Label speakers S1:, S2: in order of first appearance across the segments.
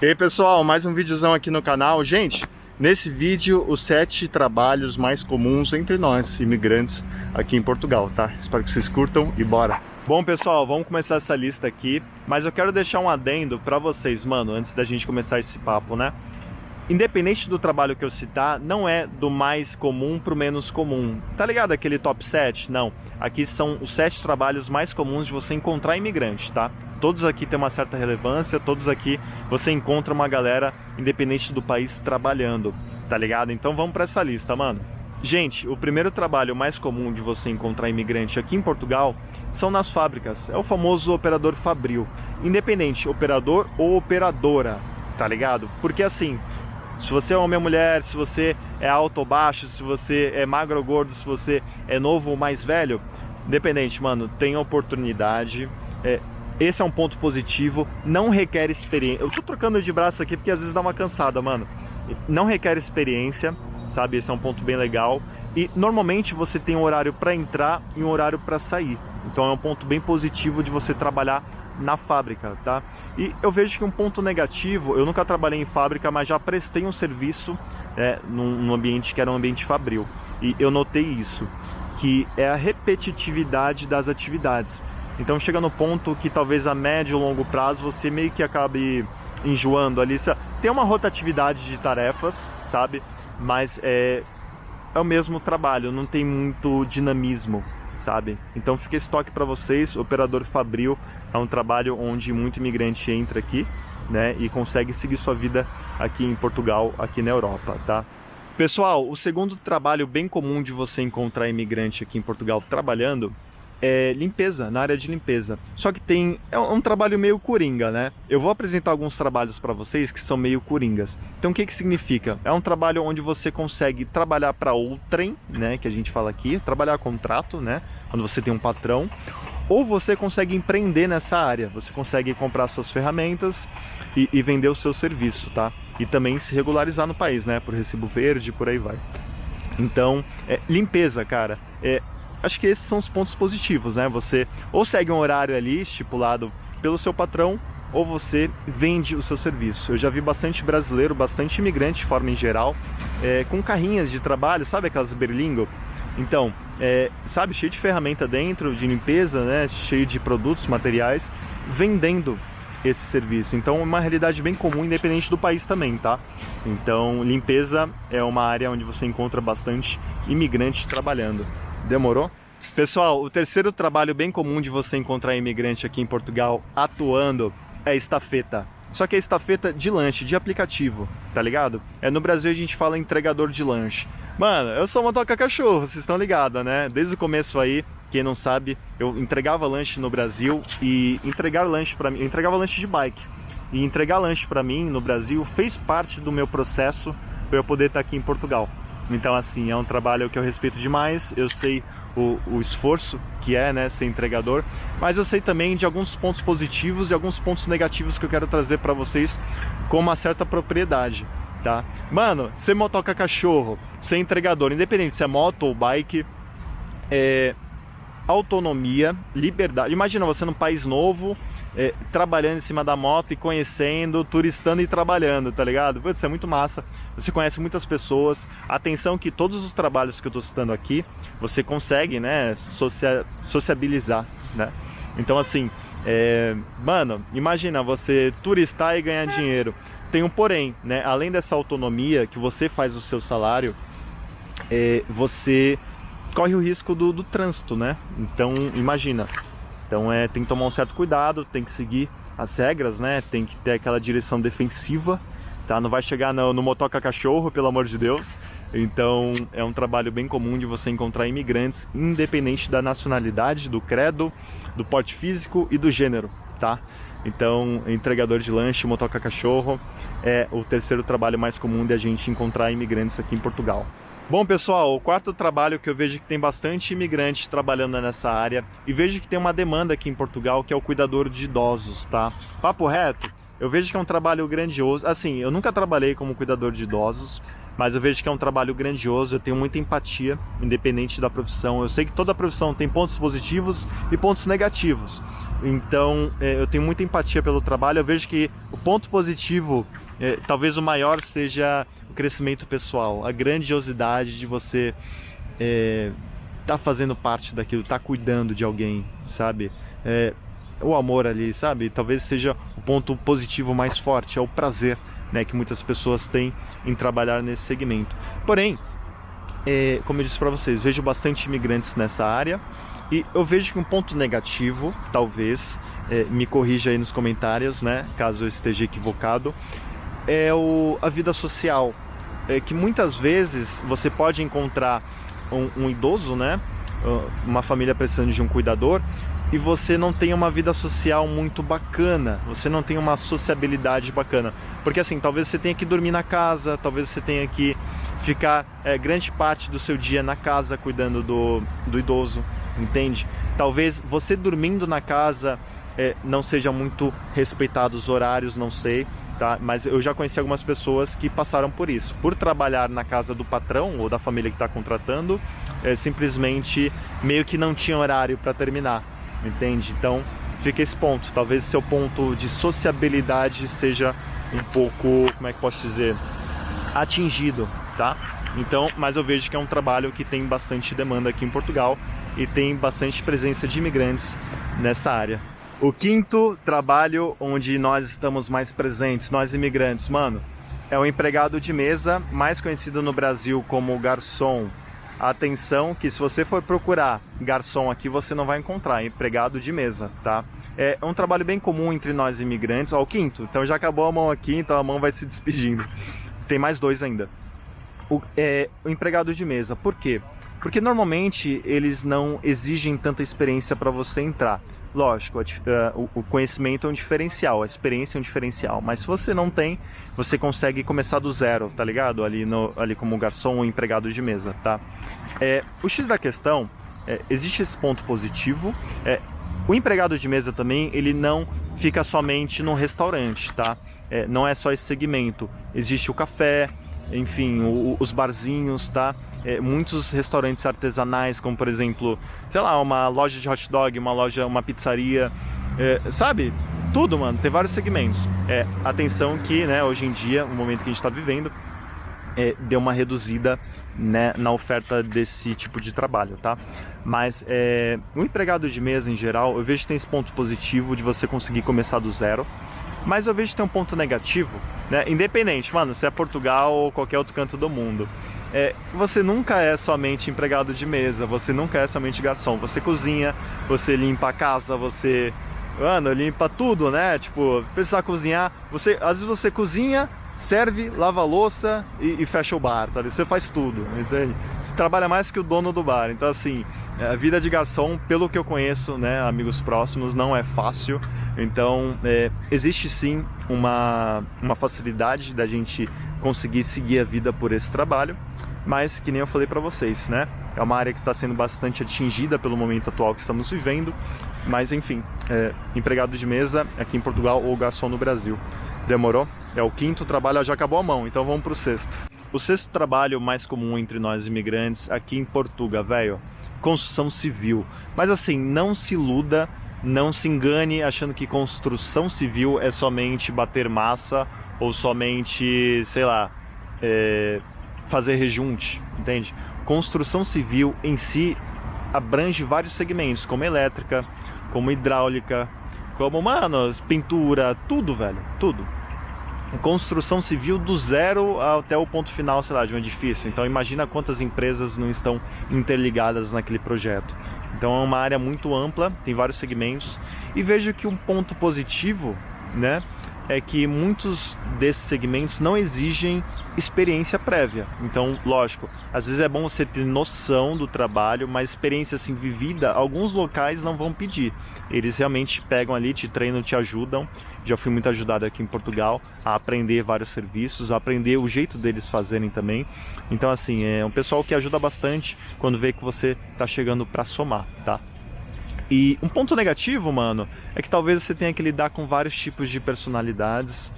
S1: E aí pessoal, mais um videozão aqui no canal. Gente, nesse vídeo os 7 trabalhos mais comuns entre nós, imigrantes aqui em Portugal, tá? Espero que vocês curtam e bora! Bom pessoal, vamos começar essa lista aqui, mas eu quero deixar um adendo pra vocês, mano, antes da gente começar esse papo, né? Independente do trabalho que eu citar, não é do mais comum pro menos comum. Tá ligado aquele top 7? Não. Aqui são os 7 trabalhos mais comuns de você encontrar imigrante, tá? Todos aqui têm uma certa relevância, todos aqui você encontra uma galera, independente do país, trabalhando, tá ligado? Então vamos pra essa lista, mano. Gente, o primeiro trabalho mais comum de você encontrar imigrante aqui em Portugal são nas fábricas. É o famoso operador fabril. Independente, operador ou operadora, tá ligado? Porque assim, se você é homem ou mulher, se você é alto ou baixo, se você é magro ou gordo, se você é novo ou mais velho, independente, mano, tem oportunidade. Esse é um ponto positivo, não requer experiência. Eu tô trocando de braço aqui porque às vezes dá uma cansada, mano. Não requer experiência, sabe? Esse é um ponto bem legal. E normalmente você tem um horário para entrar e um horário para sair. Então é um ponto bem positivo de você trabalhar na fábrica, tá? E eu vejo que um ponto negativo, eu nunca trabalhei em fábrica, mas já prestei um serviço num ambiente que era um ambiente fabril. E eu notei isso, que é a repetitividade das atividades. Então chega no ponto que talvez a médio e longo prazo você meio que acabe enjoando ali. Tem uma rotatividade de tarefas, sabe? Mas é o mesmo trabalho, não tem muito dinamismo, sabe? Então fica esse toque para vocês. Operador fabril é um trabalho onde muito imigrante entra aqui, né? E consegue seguir sua vida aqui em Portugal, aqui na Europa, tá? Pessoal, o segundo trabalho bem comum de você encontrar imigrante aqui em Portugal trabalhando é limpeza, na área de limpeza. Só que é um trabalho meio coringa, né? Eu vou apresentar alguns trabalhos para vocês que são meio coringas. Então o que significa? É um trabalho onde você consegue trabalhar para outrem, né? Que a gente fala aqui, trabalhar a contrato, né? Quando você tem um patrão. Ou você consegue empreender nessa área. Você consegue comprar suas ferramentas e vender o seu serviço, tá? E também se regularizar no país, né? Por recibo verde, por aí vai. Então, limpeza, cara. Acho que esses são os pontos positivos, né? Você ou segue um horário ali estipulado pelo seu patrão, ou você vende o seu serviço. Eu já vi bastante brasileiro, bastante imigrante de forma em geral, com carrinhas de trabalho, sabe aquelas berlingo? Então, sabe, cheio de ferramenta dentro, de limpeza, né? Cheio de produtos, materiais, vendendo esse serviço. Então é uma realidade bem comum, independente do país também, tá? Então, limpeza é uma área onde você encontra bastante imigrante trabalhando. Demorou? Pessoal, o terceiro trabalho bem comum de você encontrar imigrante aqui em Portugal atuando é estafeta. Só que é estafeta de lanche, de aplicativo, tá ligado? No Brasil a gente fala entregador de lanche. Mano, eu sou motoca cachorro, vocês estão ligados, né? Desde o começo aí, quem não sabe, eu entregava lanche no Brasil e entregar lanche pra mim, eu entregava lanche de bike. E entregar lanche pra mim no Brasil fez parte do meu processo para eu poder estar aqui em Portugal. Então assim, é um trabalho que eu respeito demais, eu sei o esforço que é, né, ser entregador, mas eu sei também de alguns pontos positivos e alguns pontos negativos que eu quero trazer para vocês com uma certa propriedade, tá? Mano, ser motoca cachorro, ser entregador, independente se é moto ou bike, autonomia, liberdade. Imagina você num país novo, trabalhando em cima da moto e conhecendo, turistando e trabalhando, tá ligado? Putz, isso é muito massa. Você conhece muitas pessoas. Atenção que todos os trabalhos que eu tô citando aqui, você consegue, né, sociabilizar, né? Então assim, mano, imagina você turistar e ganhar dinheiro. Tem um porém, né? Além dessa autonomia que você faz o seu salário, você corre o risco do trânsito, né? Então, imagina. Então, tem que tomar um certo cuidado, tem que seguir as regras, né? Tem que ter aquela direção defensiva, tá? Não vai chegar no motoca cachorro, pelo amor de Deus. Então, é um trabalho bem comum de você encontrar imigrantes, independente da nacionalidade, do credo, do porte físico e do gênero, tá? Então, entregador de lanche, motoca cachorro, é o terceiro trabalho mais comum de a gente encontrar imigrantes aqui em Portugal. Bom pessoal, o quarto trabalho que eu vejo que tem bastante imigrante trabalhando nessa área e vejo que tem uma demanda aqui em Portugal, que é o cuidador de idosos, tá? Papo reto, eu vejo que é um trabalho grandioso. Assim, eu nunca trabalhei como cuidador de idosos, mas eu vejo que é um trabalho grandioso, eu tenho muita empatia, independente da profissão. Eu sei que toda profissão tem pontos positivos e pontos negativos, então eu tenho muita empatia pelo trabalho. Eu vejo que o ponto positivo, talvez o maior, seja o crescimento pessoal, a grandiosidade de você tá fazendo parte daquilo, tá cuidando de alguém, sabe? O amor ali, sabe? Talvez seja o ponto positivo mais forte, é o prazer, né, que muitas pessoas têm em trabalhar nesse segmento. Porém, como eu disse para vocês, vejo bastante imigrantes nessa área e eu vejo que um ponto negativo, talvez, me corrija aí nos comentários, né, caso eu esteja equivocado, é a vida social, que muitas vezes você pode encontrar um idoso, né, uma família precisando de um cuidador, e você não tem uma vida social muito bacana, você não tem uma sociabilidade bacana, porque assim, talvez você tenha que dormir na casa, talvez você tenha que ficar grande parte do seu dia na casa cuidando do idoso, entende? Talvez você dormindo na casa não seja muito respeitado os horários, não sei, tá? Mas eu já conheci algumas pessoas que passaram por isso, por trabalhar na casa do patrão ou da família que está contratando, simplesmente meio que não tinha horário para terminar, entende? Então fica esse ponto, talvez seu ponto de sociabilidade seja um pouco, como é que posso dizer, atingido, tá? Então, mas eu vejo que é um trabalho que tem bastante demanda aqui em Portugal e tem bastante presença de imigrantes nessa área. O quinto trabalho onde nós estamos mais presentes, nós imigrantes, mano, é o empregado de mesa, mais conhecido no Brasil como garçom. Atenção que se você for procurar garçom aqui, você não vai encontrar empregado de mesa, tá? É um trabalho bem comum entre nós imigrantes. Ó, o quinto, então já acabou a mão aqui, então a mão vai se despedindo. Tem mais dois ainda. O empregado de mesa, por quê? Porque normalmente eles não exigem tanta experiência para você entrar. Lógico, o conhecimento é um diferencial, a experiência é um diferencial, mas se você não tem, você consegue começar do zero, tá ligado? Ali como garçom ou empregado de mesa, tá? O X da questão, existe esse ponto positivo, o empregado de mesa também, ele não fica somente no restaurante, tá? Não é só esse segmento, existe o café, enfim, os barzinhos, tá? Muitos restaurantes artesanais, como por exemplo, sei lá, uma loja de hot dog, uma pizzaria, sabe? Tudo, mano, tem vários segmentos. Atenção que, né, hoje em dia, no momento que a gente está vivendo, deu uma reduzida, né, na oferta desse tipo de trabalho, tá? Mas o empregado de mesa em geral, eu vejo que tem esse ponto positivo de você conseguir começar do zero. Mas eu vejo que tem um ponto negativo, né? Independente, mano, se é Portugal ou qualquer outro canto do mundo, você nunca é somente empregado de mesa, você nunca é somente garçom. Você cozinha, você limpa a casa, você, mano, limpa tudo, né? Tipo, precisar cozinhar, às vezes você cozinha, serve, lava a louça e fecha o bar, tá? Você faz tudo, entende? Você trabalha mais que o dono do bar. Então, assim, a vida de garçom, pelo que eu conheço, né, amigos próximos, não é fácil. Então, existe sim uma facilidade da gente conseguir seguir a vida por esse trabalho, mas que nem eu falei para vocês, né? É uma área que está sendo bastante atingida pelo momento atual que estamos vivendo, mas enfim, empregado de mesa aqui em Portugal ou garçom no Brasil. Demorou? É o quinto trabalho, já acabou a mão, então vamos pro sexto. O sexto trabalho mais comum entre nós imigrantes aqui em Portugal, velho, construção civil. Mas assim, não se iluda, não se engane achando que construção civil é somente bater massa ou somente, sei lá, fazer rejunte, entende? Construção civil em si abrange vários segmentos, como elétrica, como hidráulica, como, mano, pintura, tudo, velho, tudo. Construção civil do zero até o ponto final, sei lá, de um edifício. Então imagina quantas empresas não estão interligadas naquele projeto. Então é uma área muito ampla, tem vários segmentos. E vejo que um ponto positivo, né, é que muitos desses segmentos não exigem experiência prévia. Então, lógico, às vezes é bom você ter noção do trabalho, mas experiência assim vivida, alguns locais não vão pedir. Eles realmente pegam ali, te treinam, te ajudam. Já fui muito ajudado aqui em Portugal a aprender vários serviços, a aprender o jeito deles fazerem também. Então, assim, é um pessoal que ajuda bastante quando vê que você está chegando para somar, tá? E um ponto negativo, mano, é que talvez você tenha que lidar com vários tipos de personalidades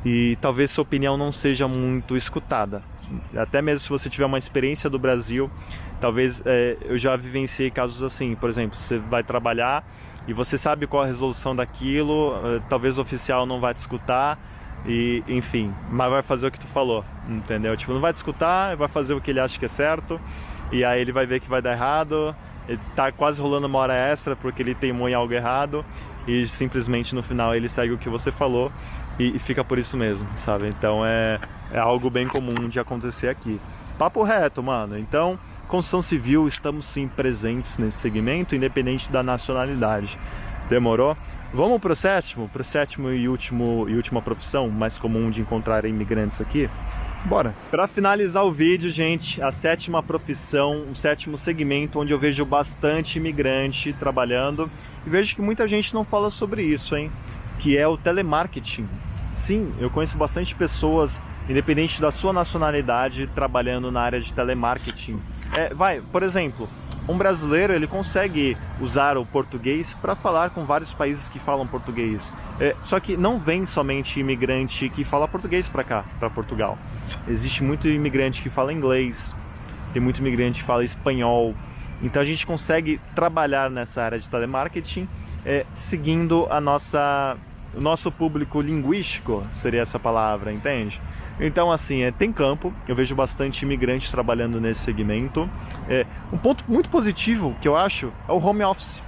S1: e talvez sua opinião não seja muito escutada. Até mesmo se você tiver uma experiência do Brasil, talvez eu já vivenciei casos assim, por exemplo, você vai trabalhar e você sabe qual a resolução daquilo, talvez o oficial não vai te escutar, e enfim, mas vai fazer o que tu falou, entendeu? Tipo, não vai te escutar, vai fazer o que ele acha que é certo, e aí ele vai ver que vai dar errado, ele tá quase rolando uma hora extra porque ele teimou em algo errado, e simplesmente no final ele segue o que você falou e fica por isso mesmo, sabe? Então é algo bem comum de acontecer aqui. Papo reto, mano. Então, construção civil, estamos sim presentes nesse segmento, independente da nacionalidade. Demorou? Vamos pro sétimo e última profissão mais comum de encontrar imigrantes aqui? Bora! Para finalizar o vídeo, gente, a sétima profissão, o sétimo segmento onde eu vejo bastante imigrante trabalhando e vejo que muita gente não fala sobre isso, hein? Que é o telemarketing. Sim, eu conheço bastante pessoas, independente da sua nacionalidade, trabalhando na área de telemarketing. Por exemplo, um brasileiro ele consegue usar o português para falar com vários países que falam português. Só que não vem somente imigrante que fala português para cá, para Portugal. Existe muito imigrante que fala inglês, tem muito imigrante que fala espanhol. Então a gente consegue trabalhar nessa área de telemarketing seguindo o nosso público linguístico, seria essa palavra, entende? Então, assim, tem campo, eu vejo bastante imigrante trabalhando nesse segmento. Um ponto muito positivo que eu acho é o home office.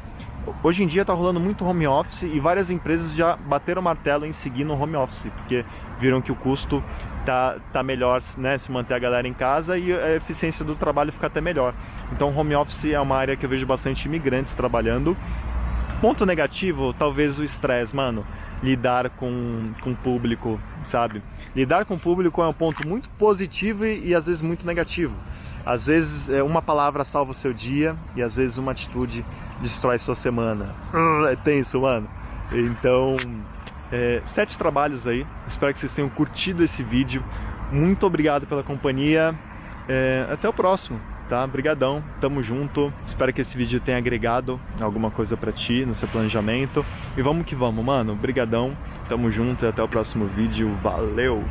S1: Hoje em dia está rolando muito home office e várias empresas já bateram o martelo em seguir no home office, porque viram que o custo tá melhor, né, se manter a galera em casa e a eficiência do trabalho fica até melhor. Então, home office é uma área que eu vejo bastante imigrantes trabalhando. Ponto negativo, talvez o estresse, mano. Lidar com o público, sabe? Lidar com o público é um ponto muito positivo e às vezes muito negativo. Às vezes uma palavra salva o seu dia e às vezes uma atitude destrói sua semana. É tenso, mano. Então, 7 trabalhos aí. Espero que vocês tenham curtido esse vídeo. Muito obrigado pela companhia. Até o próximo. Tá? Brigadão, tamo junto. Espero que esse vídeo tenha agregado alguma coisa pra ti no seu planejamento. E vamos que vamos, mano. Brigadão, tamo junto e até o próximo vídeo. Valeu!